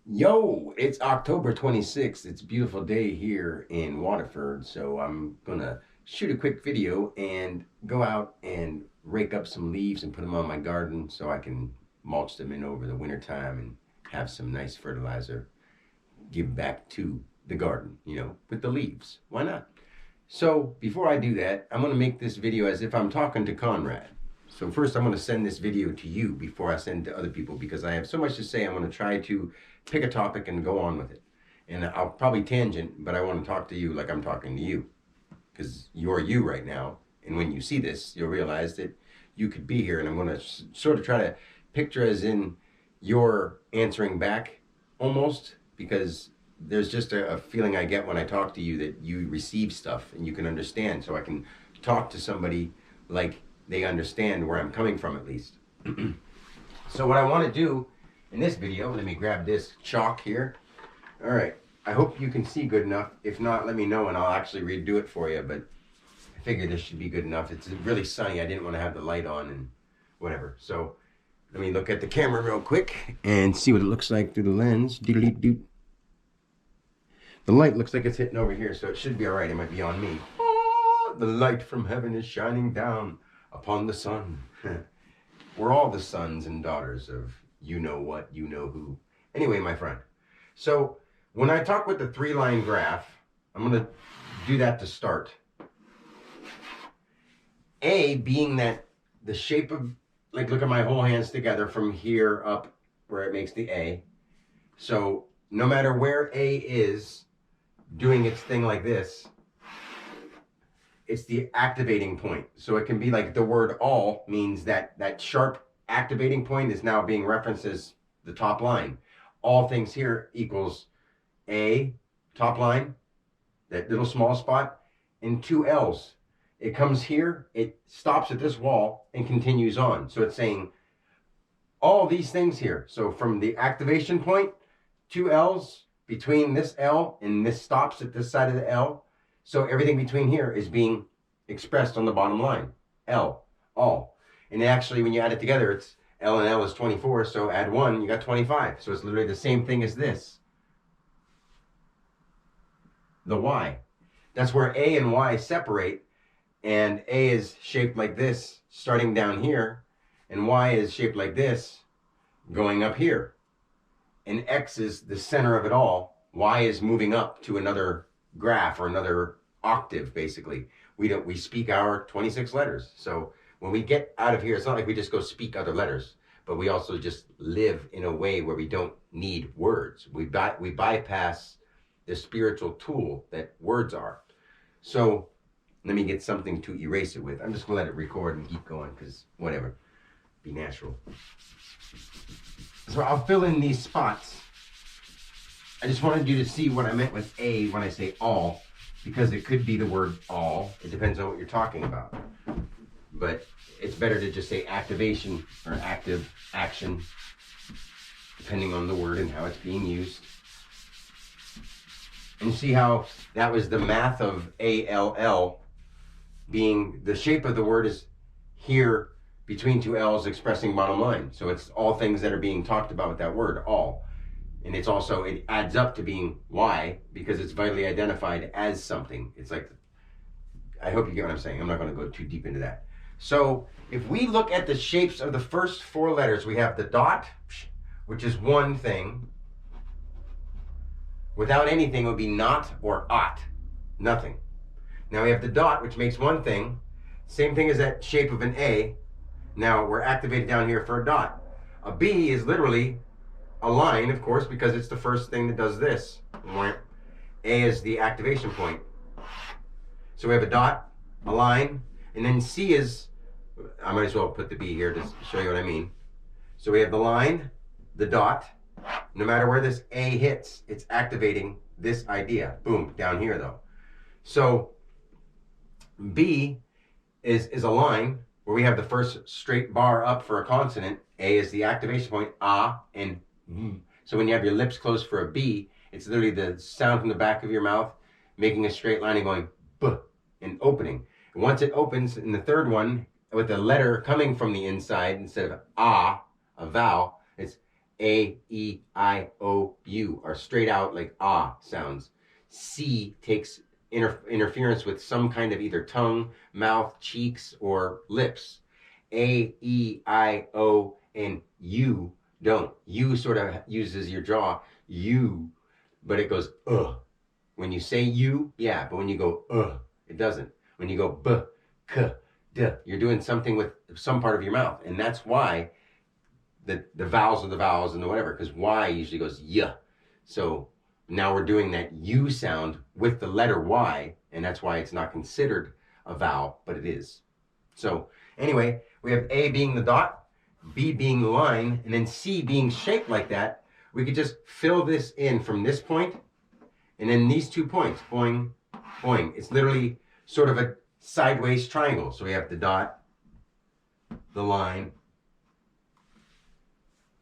Yo, it's October 26th. It's a beautiful day here in Waterford. So I'm going to shoot a quick video and go out and rake up some leaves and put them on my garden so I can mulch them in over the winter time and have some nice fertilizer give back to the garden, with the leaves. Why not? So before I do that, I'm going to make this video as if I'm talking to Conrad. So first I'm going to send this video to you before I send it to other people because I have so much to say. I'm going to try to pick a topic and go on with it. And I'll probably tangent, but I want to talk to you like I'm talking to you because you're you right now. And when you see this, you'll realize that you could be here. And I'm going to sort of try to picture as in you're answering back almost because there's just a feeling I get when I talk to you that you receive stuff and you can understand. So I can talk to somebody like they understand where I'm coming from at least. So what I want to do in this video, let me grab this chalk here. All right, I hope you can see good enough. If not, let me know and I'll actually redo it for you, but I figure this should be good enough. It's really sunny. I didn't want to have the light on and whatever. So let me look at the camera real quick and see what it looks like through the lens. Doodly-doo. The light looks like it's hitting over here, so it should be all right. It might be on me. Oh, the light from heaven is shining down upon the sun. We're all the sons and daughters of you know what, you know who. Anyway, my friend. So when I talk with the three-line graph, I'm going to do that to start. A being that the shape of, like, look at my whole hands together from here up where it makes the A. So no matter where A is doing its thing like this, it's the activating point. So it can be like the word all means that sharp activating point is now being referenced as the top line. All things here equals A, top line, that little small spot, and two L's. It comes here, it stops at this wall and continues on. So it's saying all these things here. So from the activation point, two L's between this L and this stops at this side of the L. So everything between here is being expressed on the bottom line. L, all. And actually, when you add it together, it's L and L is 24. So add 1, you got 25. So it's literally the same thing as this. The Y. That's where A and Y separate. And A is shaped like this, starting down here. And Y is shaped like this, going up here. And X is the center of it all. Y is moving up to another graph or another octave, basically. We speak our 26 letters. So when we get out of here, it's not like we just go speak other letters, but we also just live in a way where we don't need words. We bypass the spiritual tool that words are. So let me get something to erase it with. I'm just gonna let it record and keep going because whatever, be natural. So I'll fill in these spots. I just wanted you to see what I meant with A when I say all, because it could be the word all. It depends on what you're talking about. But it's better to just say activation or active action, depending on the word and how it's being used. And see how that was the math of ALL being the shape of the word is here between two L's expressing bottom line. So it's all things that are being talked about with that word, all. And it's also, it adds up to being Y because it's vitally identified as something. It's like, I hope you get what I'm saying. I'm not going to go too deep into that. So if we look at the shapes of the first four letters, we have the dot, which is one thing. Without anything, it would be not or ot, nothing. Now we have the dot, which makes one thing. Same thing as that shape of an A. Now we're activated down here for a dot. A B is literally a line, of course, because it's the first thing that does this. A is the activation point. So we have a dot, a line, and then C is, I might as well put the B here to show you what I mean. So we have the line, the dot. No matter where this A hits, it's activating this idea. Boom, down here though. So B is a line where we have the first straight bar up for a consonant. A is the activation point, ah, and v. So when you have your lips closed for a B, it's literally the sound from the back of your mouth making a straight line and going b and opening. And once it opens in the third one with the letter coming from the inside instead of ah, a vowel, it's A, E, I, O, U are straight out like ah sounds. C takes interference with some kind of either tongue, mouth, cheeks, or lips. A, E, I, O, and U don't. U sort of uses your jaw. U, but it goes When you say you, yeah, but when you go it doesn't. When you go b, k, d, you're doing something with some part of your mouth, and that's why the vowels are the vowels and the whatever, because Y usually goes y. So now we're doing that U sound with the letter Y, and that's why it's not considered a vowel, but it is. So anyway, we have A being the dot, B being the line, and then C being shaped like that. We could just fill this in from this point, and then these 2 points, boing, boing. It's literally sort of a sideways triangle. So we have the dot, the line,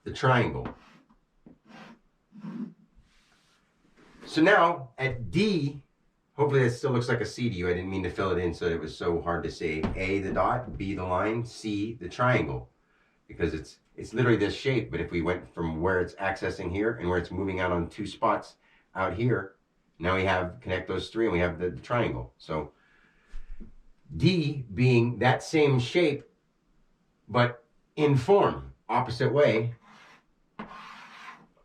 the triangle. So now at D, hopefully that still looks like a C to you. I didn't mean to fill it in so it was so hard to say. A, the dot, B, the line, C, the triangle. Because it's literally this shape, but if we went from where it's accessing here and where it's moving out on 2 spots out here, now we have, connect those 3 and we have the triangle. So D being that same shape, but in form, opposite way,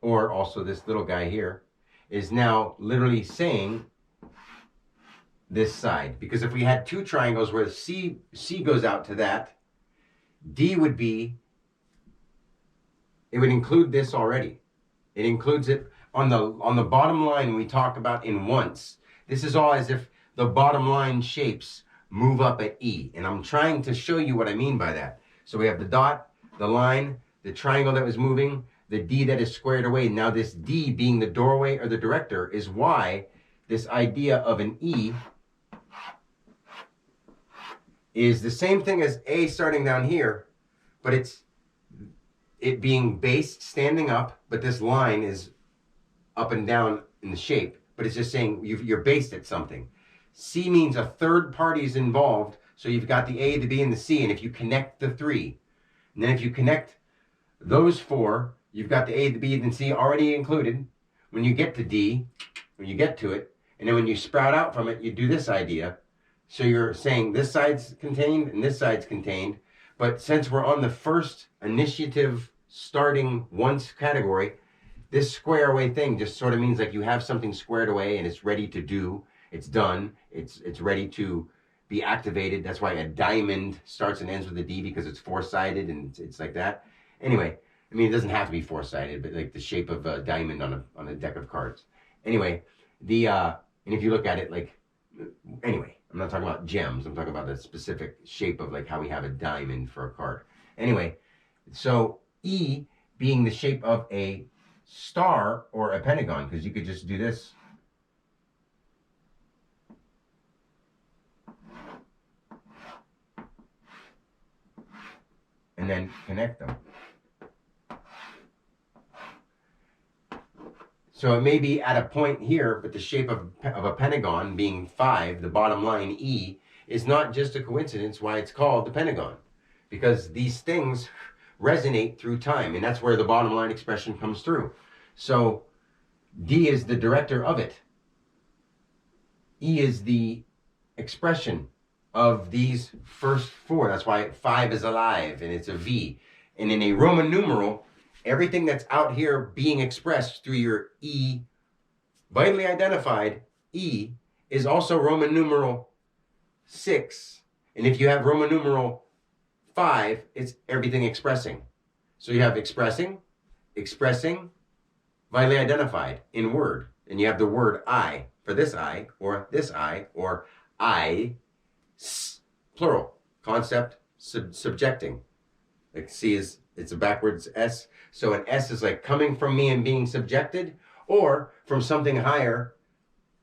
or also this little guy here, is now literally saying this side. Because if we had 2 triangles where C goes out to that, D would be, it would include this already. It includes it on the bottom line. We talk about in once. This is all as if the bottom line shapes move up at E. And I'm trying to show you what I mean by that. So we have the dot, the line, the triangle that was moving, the D that is squared away. Now this D being the doorway or the director is why this idea of an E is the same thing as A starting down here, but it's it being based standing up, but this line is up and down in the shape, but it's just saying you're based at something. C means a third party is involved, so you've got the A, the B, and the C, and if you connect the 3, and then if you connect those 4, you've got the A, the B, and the C already included. When you get to D, when you get to it, and then when you sprout out from it, you do this idea. So you're saying this side's contained and this side's contained, but since we're on the first initiative starting once category, this square away thing just sort of means like you have something squared away and it's ready to do, it's done, it's ready to be activated. That's why a diamond starts and ends with a D, because it's 4-sided and it's like that. Anyway, I mean, it doesn't have to be 4-sided, but like the shape of a diamond on a deck of cards. Anyway, and if you look at it like, anyway, I'm not talking about gems. I'm talking about the specific shape of like how we have a diamond for a card. Anyway, so E being the shape of a star or a pentagon, because you could just do this. And then connect them. So it may be at a point here, but the shape of a pentagon being 5, the bottom line E, is not just a coincidence why it's called the pentagon. Because these things resonate through time, and that's where the bottom line expression comes through. So D is the director of it. E is the expression of these first 4. That's why 5 is alive, and it's a V. And in a Roman numeral, everything that's out here being expressed through your E, vitally identified E, is also Roman numeral 6. And if you have Roman numeral 5, it's everything expressing. So you have expressing, vitally identified in word. And you have the word I for this I, or I, plural, concept, subjecting. Like C is, it's a backwards S. So an S is like coming from me and being subjected, or from something higher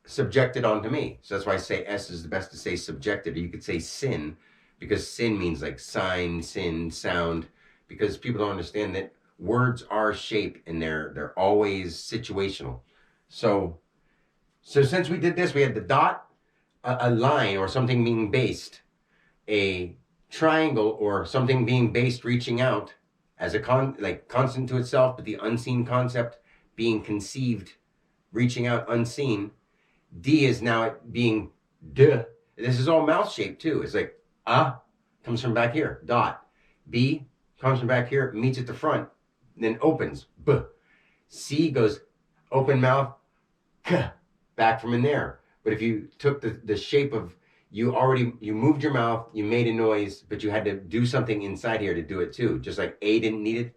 subjected onto me. So that's why I say S is the best to say subjected. Or you could say sin, because sin means like sign, sin, sound, because people don't understand that words are shape and they're always situational. So since we did this, we had the dot, a line or something being based, a triangle or something being based reaching out, as a constant to itself, but the unseen concept being conceived, reaching out unseen. D is now being D. This is all mouth shaped too. It's like comes from back here, dot. B comes from back here, meets at the front, then opens, B. C goes open mouth, K, back from in there. But if you took the shape of, you moved your mouth, you made a noise, but you had to do something inside here to do it too. Just like A didn't need it,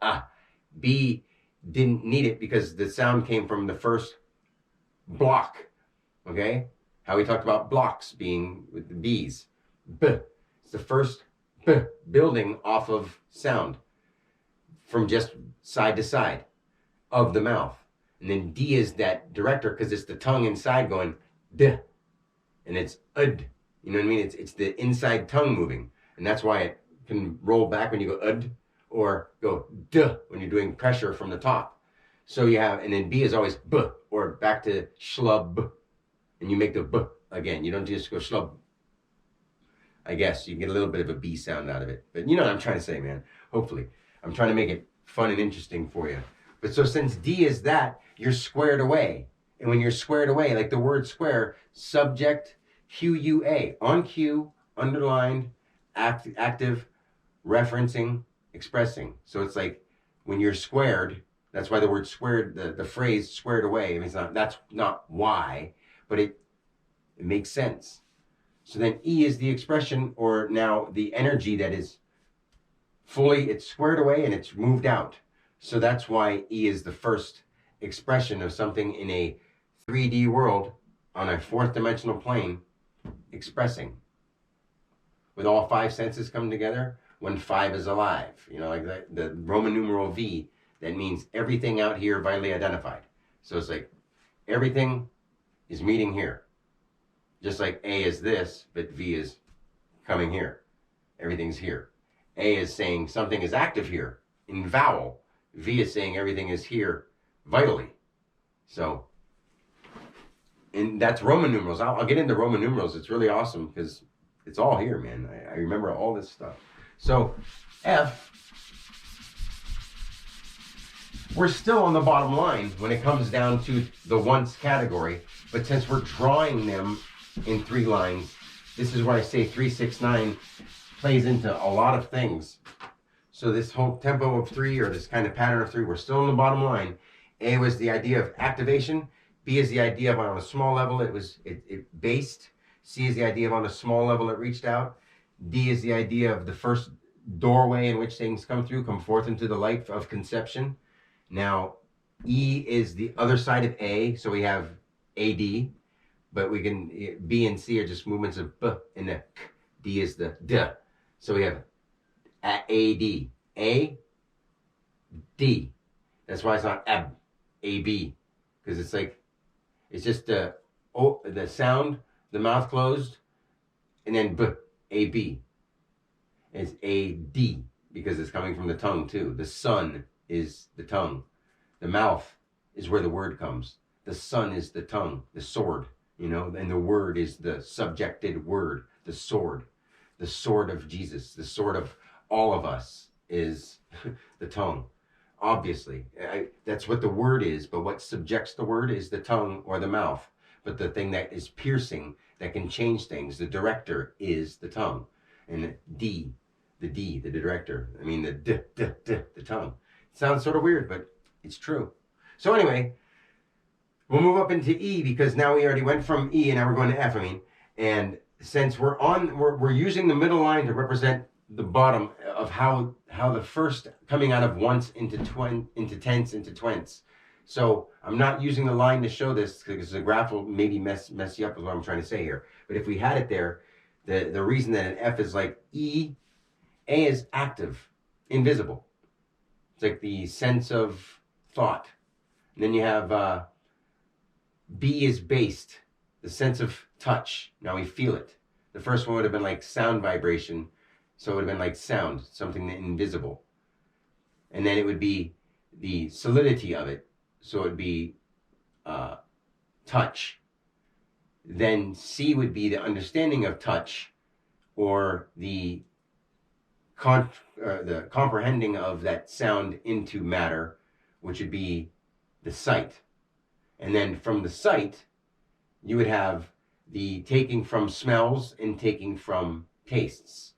B didn't need it because the sound came from the first block. Okay? How we talked about blocks being with the B's. B. It's the first B building off of sound from just side to side of the mouth. And then D is that director because it's the tongue inside going D. And it's ud. You know what I mean? It's the inside tongue moving. And that's why it can roll back when you go ud or go duh when you're doing pressure from the top. So you have, and then B is always B or back to schlub. And you make the B again. You don't just go schlub. I guess you can get a little bit of a B sound out of it. But you know what I'm trying to say, man. Hopefully. I'm trying to make it fun and interesting for you. But so since D is that, you're squared away. And when you're squared away, like the word square, subject, QUA, on cue, underlined, active, referencing, expressing. So it's like when you're squared, that's why the word squared, the phrase squared away, I mean, that's not why, but it makes sense. So then E is the expression, or now the energy that is fully, it's squared away and it's moved out. So that's why E is the first expression of something in a 3D world on a fourth dimensional plane expressing. With all five senses come together when 5 is alive. You know, like the Roman numeral V, that means everything out here vitally identified. So it's like everything is meeting here. Just like A is this, but V is coming here. Everything's here. A is saying something is active here in vowel. V is saying everything is here vitally. So, and that's Roman numerals. I'll get into Roman numerals. It's really awesome because it's all here, man. I remember all this stuff. So, F, we're still on the bottom line when it comes down to the once category. But since we're drawing them in 3 lines, this is why I say 369 plays into a lot of things. So this whole tempo of 3 or this kind of pattern of 3, we're still on the bottom line. A was the idea of activation. B is the idea of on a small level it based. C is the idea of on a small level it reached out. D is the idea of the first doorway in which things come forth into the light of conception. Now E is the other side of A, so we have AD, but we can, B and C are just movements of B and the K. D is the D. So we have AD, A, D. That's why it's not AB, AB, because it's like, it's just the sound, the mouth closed, and then B, AB. It's AD, because it's coming from the tongue too. The sun is the tongue. The mouth is where the word comes. The sun is the tongue, the sword, you know, and the word is the subjected word, the sword of Jesus, the sword of all of us is the tongue. Obviously, that's what the word is, but what subjects the word is the tongue or the mouth. But the thing that is piercing, that can change things, the director is the tongue. And the director, I mean the tongue. It sounds sort of weird, but it's true. So anyway, we'll move up into E because now we already went from E and now we're going to F, and since we're using the middle line to represent the bottom of how the first coming out of once into tense into twents. So I'm not using the line to show this because the graph will maybe mess you up with what I'm trying to say here. But if we had it there, the reason that an F is like E, A is active, invisible. It's like the sense of thought. And then you have B is based, the sense of touch. Now we feel it. The first one would have been like sound vibration. So it would have been like sound, something invisible. And then it would be the solidity of it. So it would be touch. Then C would be the understanding of touch or the the comprehending of that sound into matter, which would be the sight. And then from the sight, you would have the taking from smells and taking from tastes.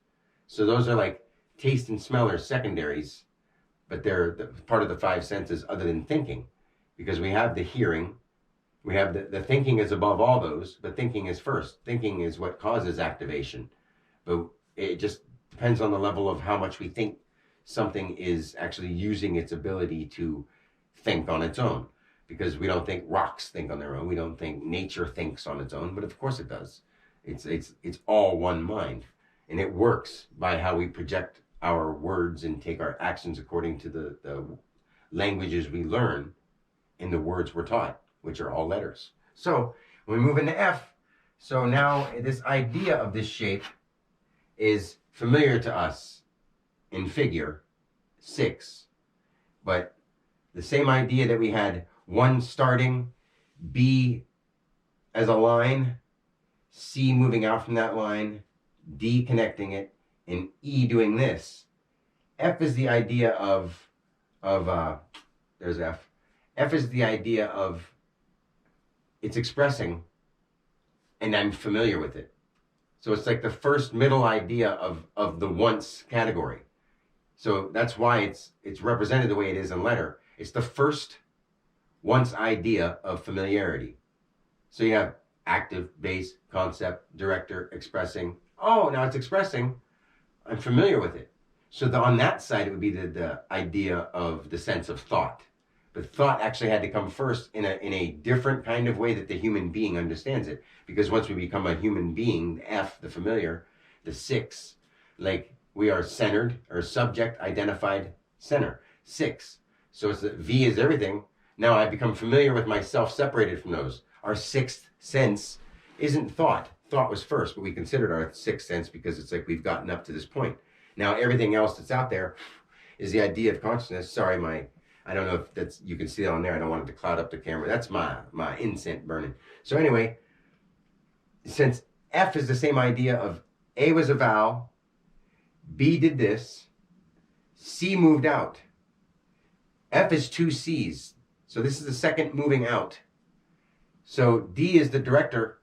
So those are like taste and smell are secondaries, but they're part of the five senses other than thinking, because we have the hearing, we have the thinking is above all those, but thinking is first. Thinking is what causes activation, but it just depends on the level of how much we think something is actually using its ability to think on its own. Because we don't think rocks think on their own. We don't think nature thinks on its own, but of course it does. It's all one mind, and it works by how we project our words and take our actions according to the languages we learn in the words we're taught, which are all letters. So when we move into F, so now this idea of this shape is familiar to us in figure 6, but the same idea that we had 1 starting, B as a line, C moving out from that line, D connecting it, and E doing this. F is the idea of there's F. F is the idea of it's expressing, and I'm familiar with it. So it's like the first middle idea of the once category. So that's why it's represented the way it is in letter. It's the first once idea of familiarity. So you have active, base, concept, director, expressing. Oh, now it's expressing. I'm familiar with it. So on that side, it would be the idea of the sense of thought. But thought actually had to come first in a different kind of way that the human being understands it. Because once we become a human being, F, the familiar, the 6, like we are centered or subject identified center, 6. So it's V is everything. Now I become familiar with myself separated from those. Our 6th sense isn't thought. Thought was first, but we considered our 6th sense because it's like we've gotten up to this point. Now everything else that's out there is the idea of consciousness. Sorry, I don't know if that's, you can see it on there. I don't want it to cloud up the camera. That's my incense burning. So anyway, since F is the same idea of A was a vowel, B did this, C moved out. F is 2 C's. So this is the second moving out. So D is the director,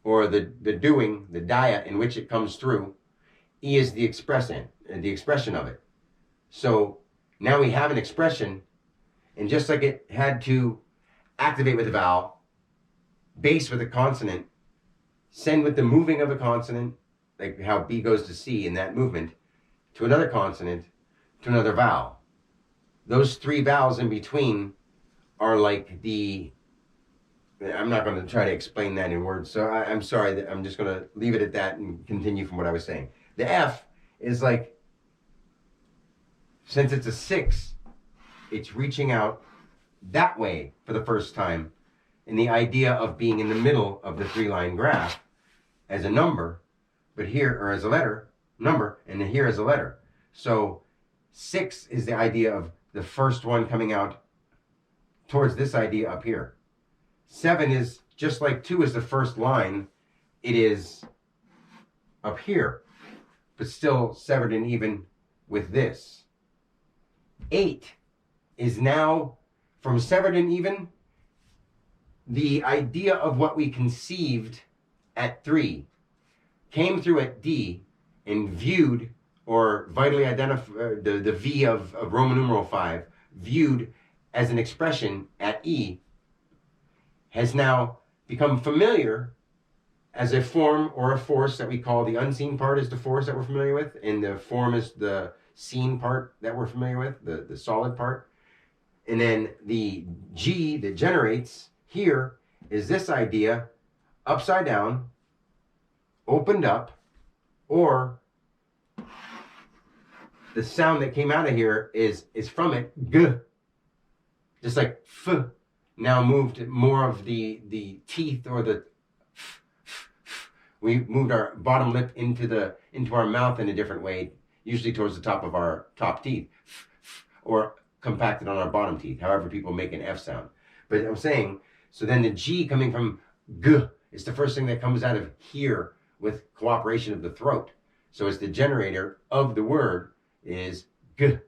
or the doing, the daya in which it comes through. E is the expression of it. So now we have an expression, and just like it had to activate with a vowel, base with a consonant, send with the moving of a consonant, like how B goes to C in that movement, to another consonant, to another vowel. Those 3 vowels in between are like I'm not going to try to explain that in words, so I'm sorry, that I'm just going to leave it at that and continue from what I was saying. The F is like, since it's a 6, it's reaching out that way for the first time, in the idea of being in the middle of the 3-line graph as a number, but here, or as a letter, number, and then here as a letter. So 6 is the idea of the first one coming out towards this idea up here. 7 is, just like 2 is the first line, it is up here, but still severed and even with this. 8 is now, from severed and even, the idea of what we conceived at 3 came through at D and viewed, or vitally identified, the V of Roman numeral 5, viewed as an expression at E, has now become familiar as a form or a force that we call the unseen part is the force that we're familiar with, and the form is the seen part that we're familiar with, the solid part. And then the G that generates here is this idea upside down, opened up, or the sound that came out of here is from it, G, just like F, now moved more of the teeth, or the we moved our bottom lip into our mouth in a different way, usually towards the top of our top teeth, or compacted on our bottom teeth, however people make an F sound. But I'm saying, so then the G coming from G is the first thing that comes out of here with cooperation of the throat. So it's the generator of the word is G.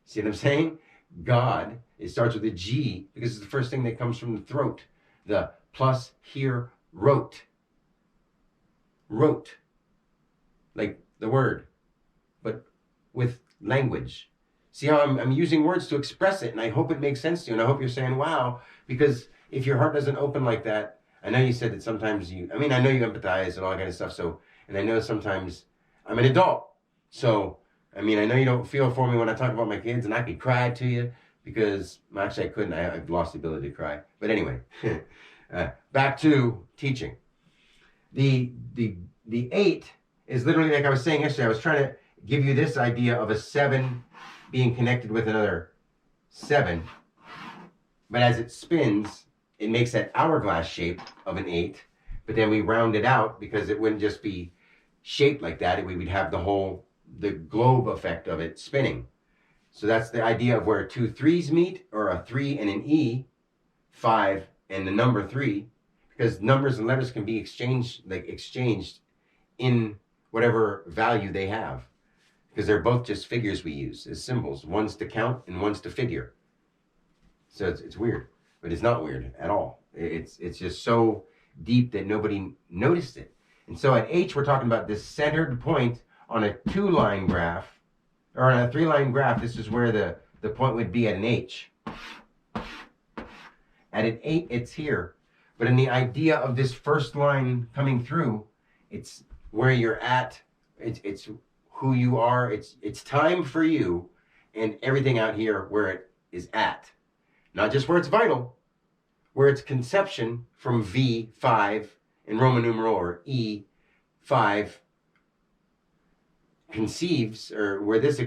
See what I'm saying? God. It starts with a G because it's the first thing that comes from the throat. The plus here, wrote. Wrote. Like the word, but with language. See how I'm using words to express it, and I hope it makes sense to you, and I hope you're saying, wow, because if your heart doesn't open like that, I know you said that sometimes I know you empathize and all that kind of stuff, so, and I know sometimes I'm an adult, so, I know you don't feel for me when I talk about my kids, and I could cry to you, because, well, actually I couldn't, I've lost the ability to cry, but anyway, back to teaching. The 8 is literally, like I was saying yesterday, I was trying to give you this idea of a 7 being connected with another 7, but as it spins, it makes that hourglass shape of an 8, but then we round it out because it wouldn't just be shaped like that, we would have the globe effect of it spinning. So that's the idea of where 2 3s meet, or a 3 and an E, 5 and the number 3, because numbers and letters can be exchanged in whatever value they have, because they're both just figures we use as symbols. One's to count and one's to figure. So it's weird, but it's not weird at all. It's just so deep that nobody noticed it. And so at H, we're talking about this centered point on a 2-line graph, or on a 3-line graph. This is where the point would be at an H. At an 8, it's here. But in the idea of this first line coming through, it's where you're at, it's who you are, it's time for you, and everything out here where it is at. Not just where it's vital, where it's conception from V5 in Roman numeral, or E5 conceives, or where this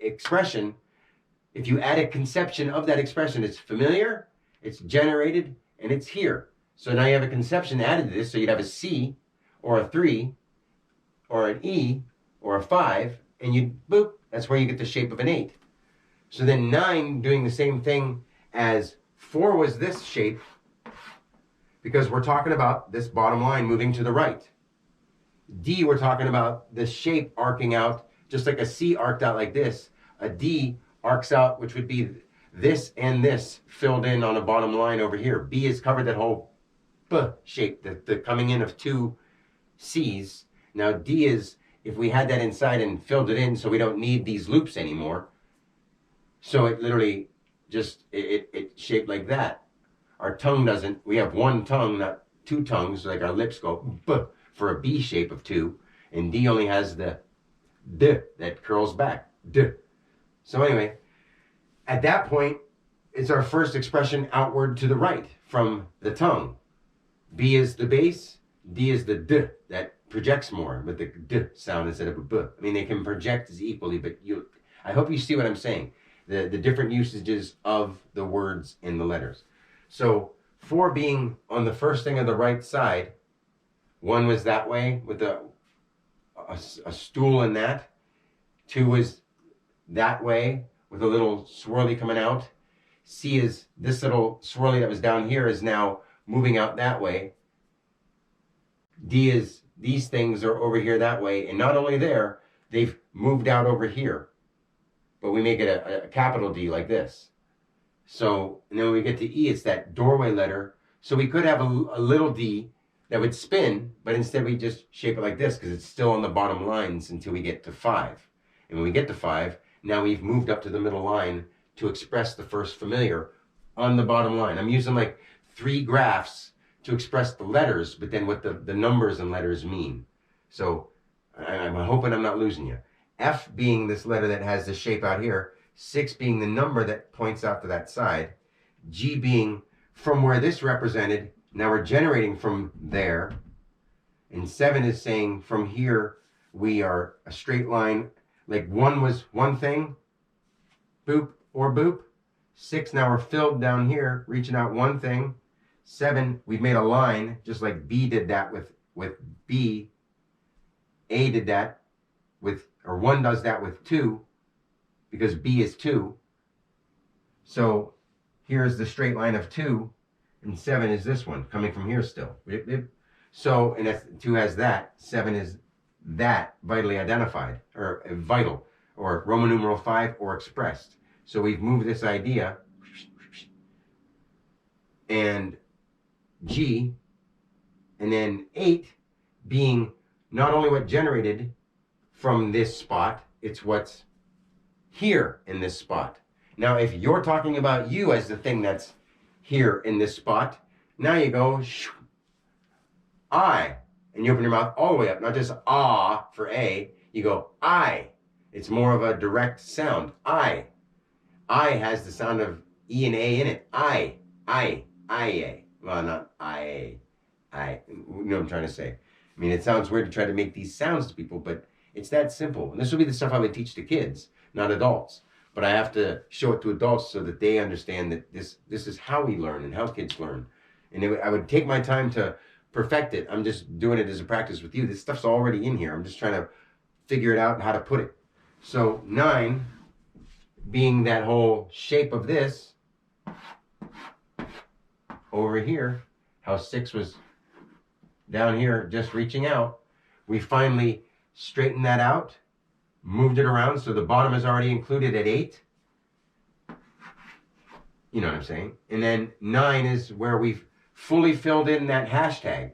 expression, if you add a conception of that expression, it's familiar, it's generated, and it's here. So now you have a conception added to this, so you'd have a C, or a 3, or an E, or a 5, and you boop, that's where you get the shape of an 8. So then 9 doing the same thing as 4 was this shape, because we're talking about this bottom line moving to the right. D, we're talking about the shape arcing out, just like a C arced out like this. A D arcs out, which would be this and this filled in on a bottom line over here. B has covered that whole B shape, the coming in of 2 C's. Now D is, if we had that inside and filled it in so we don't need these loops anymore, so it literally just, it shaped like that. Our tongue doesn't, we have one tongue, not 2 tongues, like our lips go B for a B shape of 2, and D only has the D that curls back, D. So anyway, at that point, it's our first expression outward to the right from the tongue. B is the base, D is the D that projects more with the D sound instead of a B. I mean, they can project as equally, but I hope you see what I'm saying. The different usages of the words in the letters. So 4 being on the first thing on the right side, 1 was that way with a stool in that. 2 was that way with a little swirly coming out. C is this little swirly that was down here is now moving out that way. D is these things are over here that way, and not only there, they've moved out over here, but we make it a capital D like this. So, and then when we get to E, it's that doorway letter. So we could have a little D that would spin, but instead we just shape it like this because it's still on the bottom lines until we get to 5. And when we get to 5, now we've moved up to the middle line to express the first familiar on the bottom line. I'm using like 3 graphs to express the letters, but then what the numbers and letters mean. So I'm hoping I'm not losing you. F being this letter that has the shape out here, 6 being the number that points out to that side, G being from where this represented, now we're generating from there, and 7 is saying from here we are a straight line, like 1 was one thing, boop or boop. 6, now we're filled down here, reaching out one thing. 7, we've made a line, just like B did that with B. A did that with, or 1 does that with 2, because B is 2. So here's the straight line of 2, and 7 is this one, coming from here still. So, and that's, 2 has that, 7 is that vitally identified, or vital, or Roman numeral 5, or expressed. So we've moved this idea, and G, and then 8 being not only what generated from this spot, it's what's here in this spot. Now, if you're talking about you as the thing that's here in this spot, now you go I, and you open your mouth all the way up, not just ah for A, you go I. It's more of a direct sound. I has the sound of E and A in it. I. Well, not I. You know what I'm trying to say. I mean, it sounds weird to try to make these sounds to people, but it's that simple. And this would be the stuff I would teach to kids, not adults. But I have to show it to adults so that they understand that this is how we learn and how kids learn. And I would take my time to perfect it. I'm just doing it as a practice with you. This stuff's already in here. I'm just trying to figure it out and how to put it. So 9 being that whole shape of this over here, how 6 was down here just reaching out. We finally straightened that out, moved it around so the bottom is already included at 8. You know what I'm saying? And then 9 is where we've fully filled in that hashtag.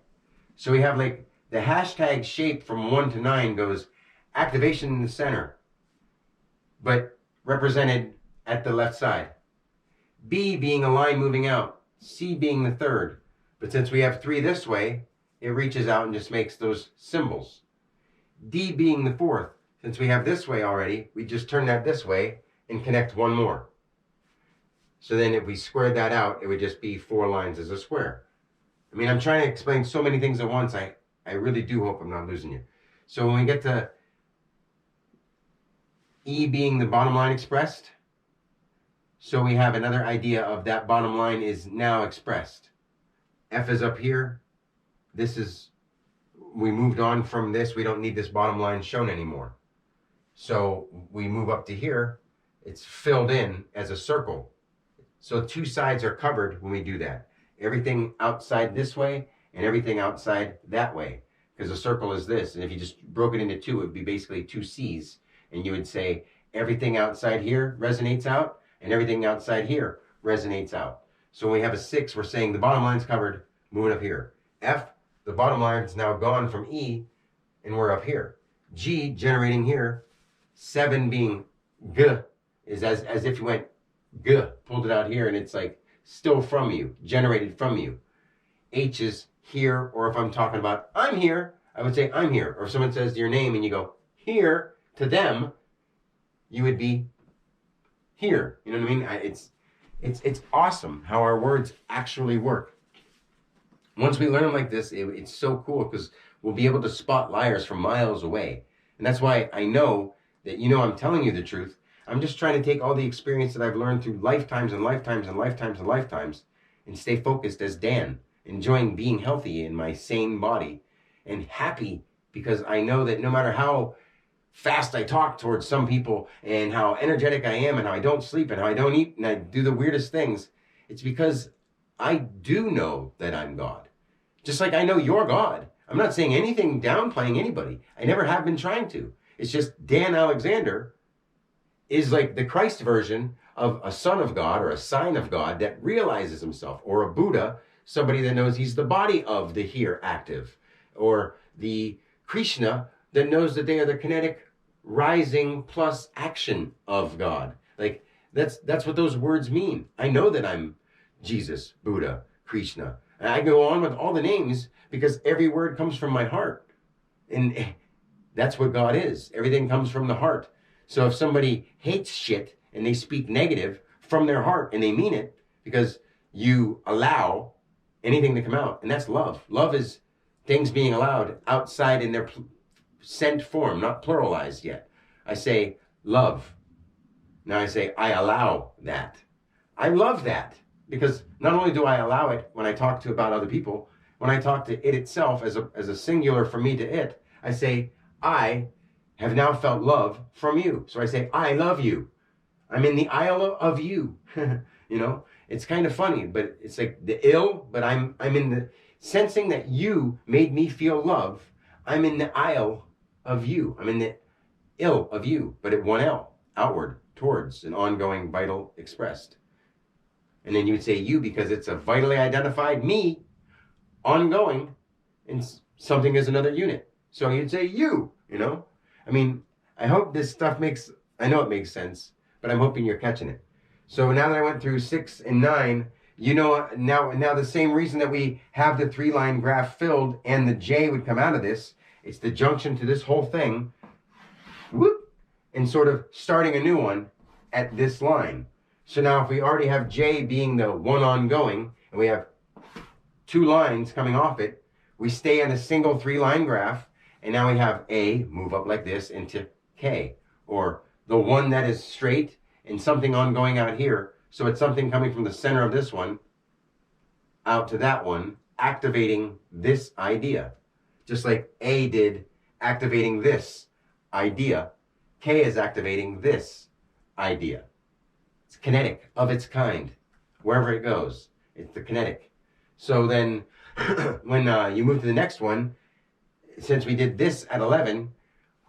So we have like the hashtag shape from 1 to 9 goes activation in the center, but represented at the left side. B being a line moving out. C being the third. But since we have 3 this way, it reaches out and just makes those symbols. D being the fourth. Since we have this way already, we just turn that this way and connect one more. So then if we squared that out, it would just be 4 lines as a square. I mean, I'm trying to explain so many things at once. I really do hope I'm not losing you. So when we get to E being the bottom line expressed, so we have another idea of that bottom line is now expressed. F is up here. This is, we moved on from this. We don't need this bottom line shown anymore. So we move up to here. It's filled in as a circle. So 2 sides are covered when we do that. Everything outside this way and everything outside that way. Because a circle is this. And if you just broke it into 2, it would be basically 2 C's. And you would say everything outside here resonates out and everything outside here resonates out. So when we have a 6, we're saying the bottom line's covered, moving up here. F, the bottom line is now gone from E, and we're up here. G, generating here. 7 being G, is as if you went G, pulled it out here, and it's like still from you, generated from you. H is here, or if I'm talking about I'm here, I would say I'm here. Or if someone says your name and you go here to them, you would be here. You know what I mean? It's awesome how our words actually work. Once we learn them like this, it's so cool because we'll be able to spot liars from miles away. And that's why I know that, you know, I'm telling you the truth. I'm just trying to take all the experience that I've learned through lifetimes and lifetimes and lifetimes and lifetimes and stay focused as Dan, enjoying being healthy in my sane body and happy because I know that no matter how fast I talk towards some people and how energetic I am and how I don't sleep and how I don't eat and I do the weirdest things, it's because I do know that I'm God. Just like I know you're God. I'm not saying anything downplaying anybody. I never have been trying to. It's just Dan Alexander is like the Christ version of a son of God or a sign of God that realizes himself, or a Buddha, somebody that knows he's the body of the here active, or the Krishna that knows that they are the kinetic rising plus action of God. Like that's what those words mean. I know that I'm Jesus, Buddha, Krishna. And I go on with all the names because every word comes from my heart. And that's what God is. Everything comes from the heart. So if somebody hates shit and they speak negative from their heart and they mean it because you allow anything to come out, and that's love. Love is things being allowed outside in their sent form, not pluralized yet. I say love. Now I say I allow that. I love that because not only do I allow it when I talk to about other people, when I talk to it itself as a singular from me to it, I say I have now felt love from you. So I say, I love you. I'm in the aisle of you. You know, it's kind of funny, but it's like the ill, but I'm in the sensing that you made me feel love. I'm in the aisle of you. I'm in the ill of you, but at one L, outward, towards, an ongoing, vital, expressed. And then you would say you because it's a vitally identified me, ongoing, and something is another unit. So you'd say you, you know? I mean, I hope this stuff I know it makes sense, but I'm hoping you're catching it. So now that I went through 6 and 9, you know, now the same reason that we have the 3-line graph filled and the J would come out of this, it's the junction to this whole thing, whoop, and sort of starting a new one at this line. So now if we already have J being the one ongoing, and we have 2 lines coming off it, we stay on a single 3-line graph, and now we have A move up like this into K, or the one that is straight and something ongoing out here. So it's something coming from the center of this one out to that one, activating this idea. Just like A did, activating this idea, K is activating this idea. It's kinetic of its kind. Wherever it goes, it's the kinetic. So then when you move to the next one, since we did this at 11,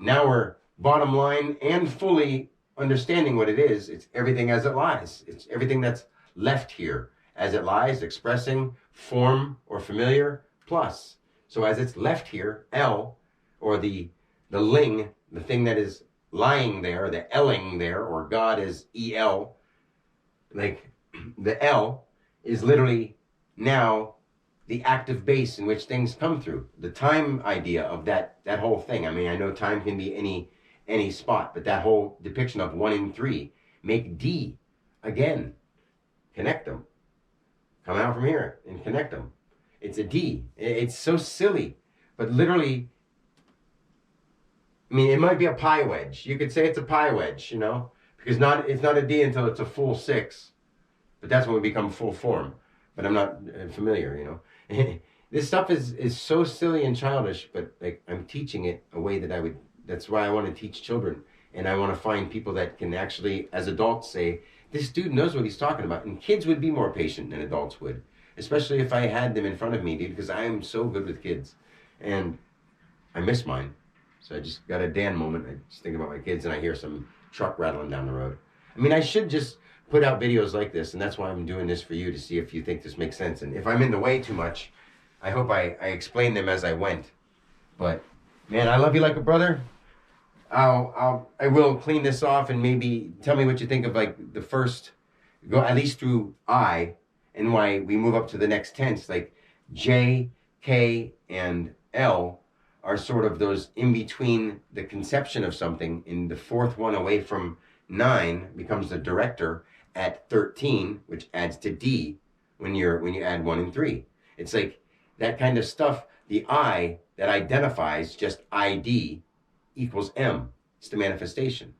now we're bottom line and fully understanding what it is. It's everything as it lies. It's everything that's left here as it lies, expressing form or familiar plus. So as it's left here, L, or the ling, the thing that is lying there, the L-ing there, or God is E-L, like the L is literally now the active base in which things come through. The time idea of that whole thing. I mean, I know time can be any spot, but that whole depiction of 1 and 3, make D again, connect them, come out from here and connect them. It's a D. It's so silly, but literally, I mean, it might be a pi wedge. You could say it's a pi wedge, you know, because it's not a D until it's a full 6, but that's when we become full form. But I'm not familiar, you know. This stuff is so silly and childish, but like I'm teaching it a way that that's why I want to teach children. And I want to find people that can actually, as adults, say, this dude knows what he's talking about. And kids would be more patient than adults would, especially if I had them in front of me, dude, because I am so good with kids. And I miss mine. So I just got a Dan moment. I just think about my kids and I hear some truck rattling down the road. I mean, I should just put out videos like this, and that's why I'm doing this for you, to see if you think this makes sense. And if I'm in the way too much, I hope I explained them as I went. But man, I love you like a brother. I will clean this off and maybe tell me what you think of like the first, go at least through I, and why we move up to the next tense. Like J, K, and L are sort of those in between the conception of something, and the fourth one away from 9 becomes the director at 13, which adds to D when you add 1 and 3. It's like that kind of stuff. The I that identifies just ID equals M. It's the manifestation.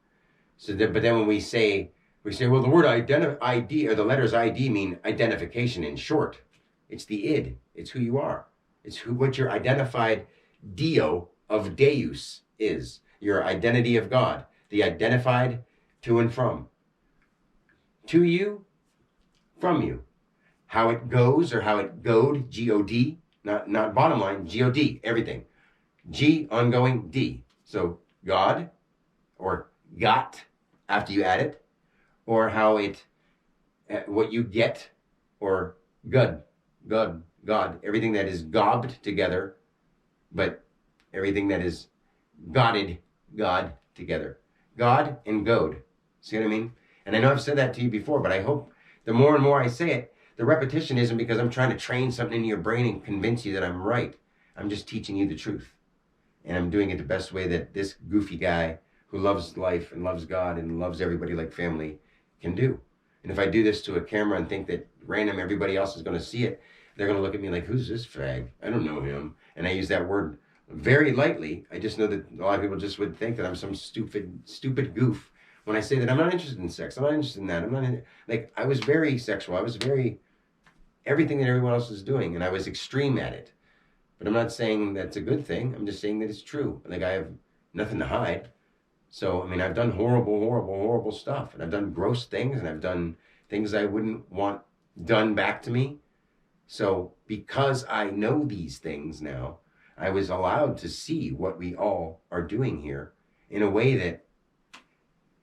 So but then when we say, well, the word ID, or the letters ID, mean identification in short. It's the id. It's who you are. It's what your identified Dio of Deus is. Your identity of God. The identified to and from. To you, from you. How it goes, or how it goed, G-O-D, not bottom line, G-O-D, everything. G, ongoing, D. So God, or got, after you add it, or how it, what you get, or God, everything that is gobbed together, but everything that is godded, God together. God and God. See what I mean? And I know I've said that to you before, but I hope the more and more I say it, the repetition isn't because I'm trying to train something into your brain and convince you that I'm right. I'm just teaching you the truth. And I'm doing it the best way that this goofy guy who loves life and loves God and loves everybody like family can do. And if I do this to a camera and think that random everybody else is going to see it, they're going to look at me like, who's this fag? I don't know him. And I use that word very lightly. I just know that a lot of people just would think that I'm some stupid goof when I say that I'm not interested in sex. I'm not interested in that. I'm not like, I was very sexual. I was very everything that everyone else is doing, and I was extreme at it. But I'm not saying that's a good thing. I'm just saying that it's true. Like, I have nothing to hide. So, I mean, I've done horrible stuff. And I've done gross things. And I've done things I wouldn't want done back to me. So, because I know these things now, I was allowed to see what we all are doing here in a way that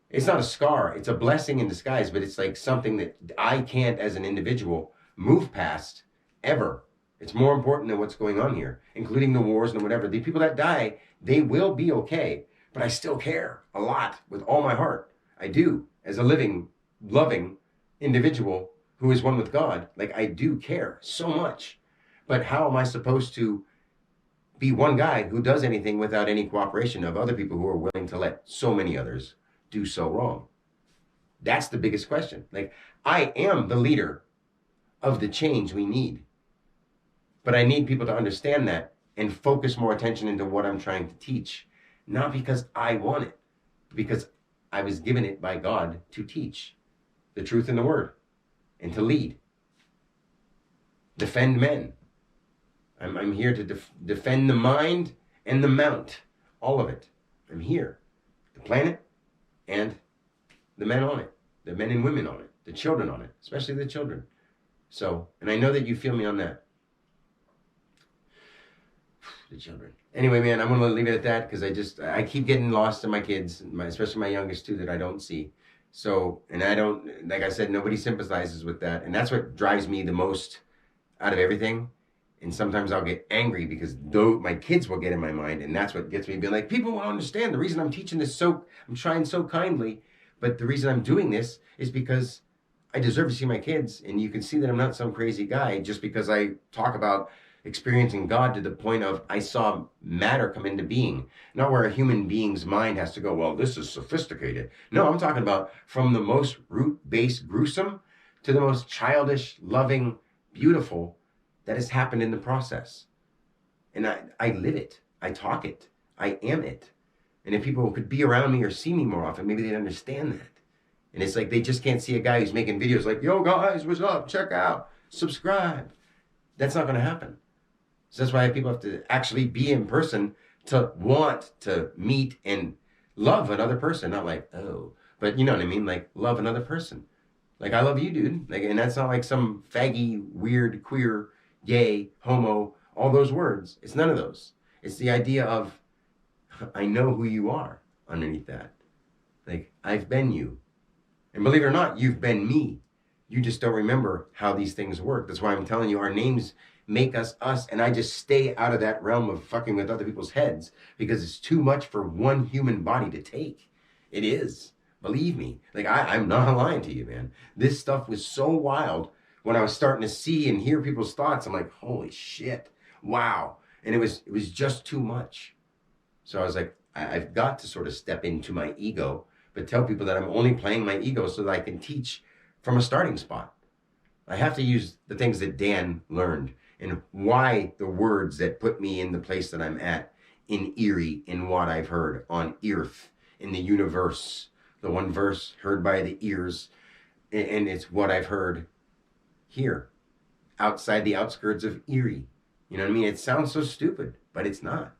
it's not a scar, it's a blessing in disguise, but it's like something that I can't, as an individual, move past ever. It's more important than what's going on here, including the wars and whatever. The people that die, they will be okay, but I still care a lot with all my heart. I do, as a living, loving individual who is one with God. Like, I do care so much. But how am I supposed to be one guy who does anything without any cooperation of other people who are willing to let so many others do so wrong? That's the biggest question. Like, I am the leader of the change we need, but I need people to understand that and focus more attention into what I'm trying to teach, not because I want it, but because I was given it by God to teach the truth in the word and to lead, defend men. I'm here to defend the mind and the mount, all of it. I'm here, the planet and the men on it, the men and women on it, the children on it, especially the children. So, and I know that you feel me on that. The children. Anyway, man, I'm going to leave it at that because I keep getting lost in my kids, especially my youngest too, that I don't see. So, and I don't, like I said, nobody sympathizes with that. And that's what drives me the most out of everything. And sometimes I'll get angry because my kids will get in my mind, and that's what gets me being like, people won't understand the reason I'm teaching this I'm trying so kindly, but the reason I'm doing this is because I deserve to see my kids, and you can see that I'm not some crazy guy just because I talk about experiencing God to the point of I saw matter come into being, not where a human being's mind has to go, well, this is sophisticated. No, I'm talking about from the most root-based gruesome to the most childish, loving, beautiful that has happened in the process. And I live it. I talk it. I am it. And if people could be around me or see me more often, maybe they'd understand that. And it's like they just can't see a guy who's making videos like, yo guys, what's up? Check out, subscribe. That's not going to happen. So that's why people have to actually be in person to want to meet and love another person. Not like, oh, but you know what I mean? Like, love another person. Like, I love you, dude. Like, and that's not like some faggy, weird, queer, gay, homo, all those words. It's none of those. It's the idea of, I know who you are underneath that. Like, I've been you. And believe it or not, you've been me. You just don't remember how these things work. That's why I'm telling you, our names make us us, and I just stay out of that realm of fucking with other people's heads because it's too much for one human body to take. It is. Believe me. Like, I'm not lying to you, man. This stuff was so wild. When I was starting to see and hear people's thoughts, I'm like, holy shit, wow. And it was just too much. So I was like, I've got to sort of step into my ego, but tell people that I'm only playing my ego so that I can teach from a starting spot. I have to use the things that Dan learned and why the words that put me in the place that I'm at in Erie, in what I've heard on earth, in the universe, the one verse heard by the ears, and it's what I've heard here, outside the outskirts of Erie. You know what I mean? It sounds so stupid, but it's not.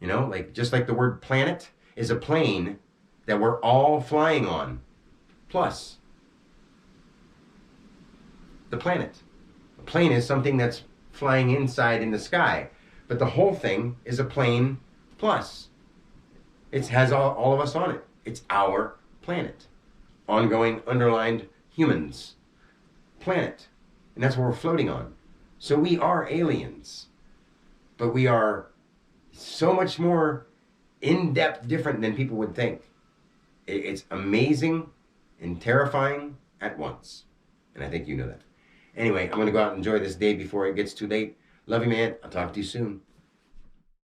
You know, like, just like the word planet is a plane that we're all flying on, plus the planet. A plane is something that's flying inside in the sky, but the whole thing is a plane plus. It has all of us on it. It's our planet. Ongoing, underlined humans. Planet. And that's what we're floating on. So we are aliens. But we are so much more in-depth different than people would think. It's amazing and terrifying at once. And I think you know that. Anyway, I'm going to go out and enjoy this day before it gets too late. Love you, man. I'll talk to you soon.